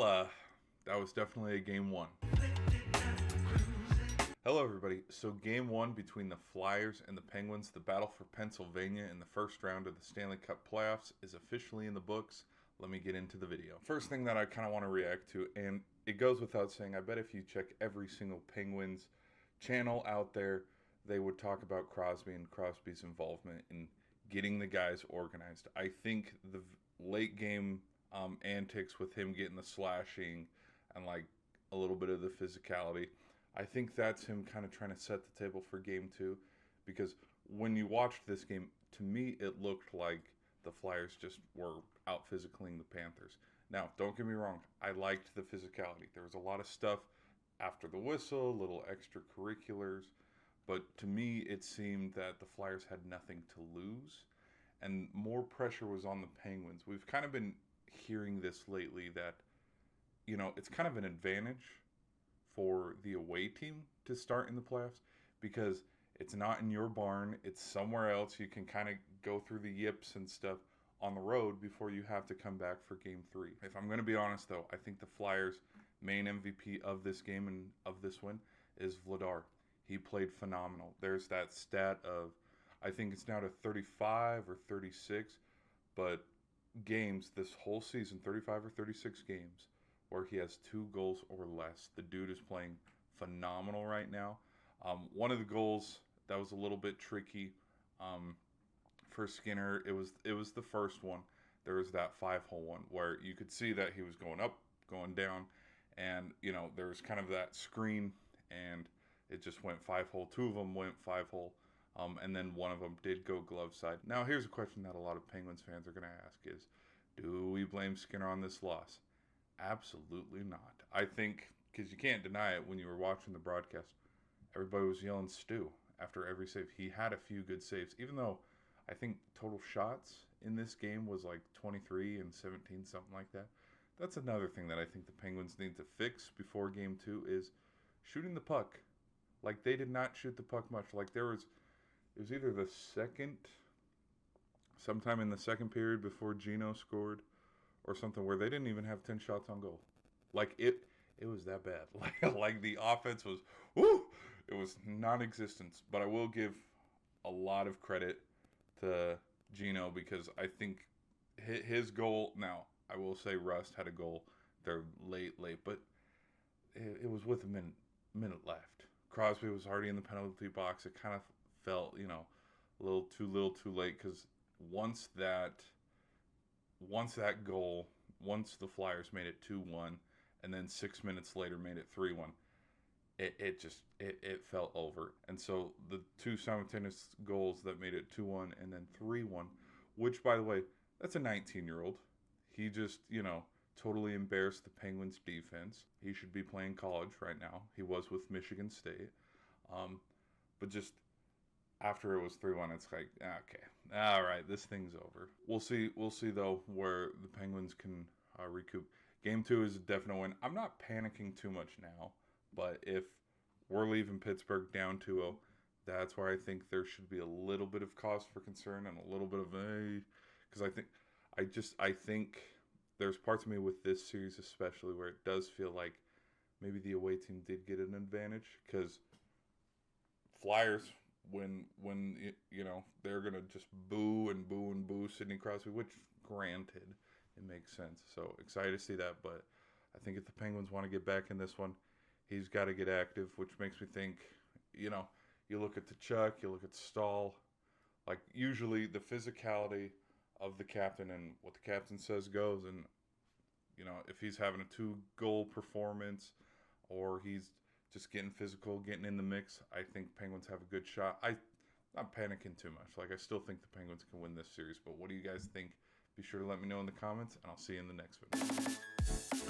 Well, that was definitely a game one. Hello, everybody. So game one between the Flyers and the Penguins, the battle for Pennsylvania in the first round of the Stanley Cup playoffs is officially in the books. Let me get into the video. First thing that I kind of want to react to, and it goes without saying, I bet if you check every single Penguins channel out there, they would talk about Crosby and Crosby's involvement in getting the guys organized. I think the late game antics with him getting the slashing and like a little bit of the physicality, I think that's him kind of trying to set the table for game two, because when you watched this game, to me it looked like the Flyers just were out physicaling the Panthers. Now, don't get me wrong, I liked the physicality. There was a lot of stuff after the whistle, little extracurriculars, but to me it seemed that the Flyers had nothing to lose and more pressure was on the Penguins. We've kind of been hearing this lately that, you know, it's kind of an advantage for the away team to start in the playoffs because it's not in your barn, it's somewhere else. You can kind of go through the yips and stuff on the road before you have to come back for game three. If I'm going to be honest, though, I think the Flyers' main MVP of this game and of this win is Vladar. He played phenomenal. There's that stat of, I think it's now to 35 or 36, but games this whole season, 35 or 36 games, where he has 2 goals or less. The dude is playing phenomenal right now. One of the goals that was a little bit tricky for Skinner, it was the first one. There was that 5-hole one where you could see that he was going up, going down, and you know there was kind of that screen, and it just went 5-hole. 2 of them went 5-hole, and then one of them did go glove side. Now here's a question that a lot of Penguins fans are going to ask: is do we blame Skinner on this loss? Absolutely not. I think, because you can't deny it when you were watching the broadcast, everybody was yelling Stu after every save. He had a few good saves, even though I think total shots in this game was like 23 and 17, something like that. That's another thing that I think the Penguins need to fix before game two is shooting the puck. Like, they did not shoot the puck much. Like, it was either the second, sometime in the second period before Gino scored, or something where they didn't even have 10 shots on goal. Like, it was that bad. Like the offense was, woo! It was non-existent. But I will give a lot of credit to Gino because I think his goal, now, I will say Rust had a goal there late, but it was with a minute left. Crosby was already in the penalty box. It kind of felt, you know, a little too late because once that goal, once the Flyers made it 2-1, and then 6 minutes later made it 3-1, it fell over. And so the 2 simultaneous goals that made it 2-1 and then 3-1, which, by the way, that's a 19-year-old. He just, you know, totally embarrassed the Penguins' defense. He should be playing college right now. He was with Michigan State. But just after it was 3-1, it's like, okay, all right, this thing's over. We'll see, though, where the Penguins can recoup. Game 2 is a definite win. I'm not panicking too much now, but if we're leaving Pittsburgh down 2-0, that's where I think there should be a little bit of cause for concern and a little bit of because I think there's parts of me with this series especially where it does feel like maybe the away team did get an advantage because Flyers, when you know, they're going to just boo Sidney Crosby, which, granted, it makes sense. So excited to see that, but I think if the Penguins want to get back in this one, he's got to get active, which makes me think, you know, you look at the Chuck, you look at Stahl, like usually the physicality of the captain and what the captain says goes, and you know, if he's having a 2-goal performance or he's just getting physical, getting in the mix, I think Penguins have a good shot. I'm not panicking too much. Like, I still think the Penguins can win this series, but what do you guys think? Be sure to let me know in the comments, and I'll see you in the next video.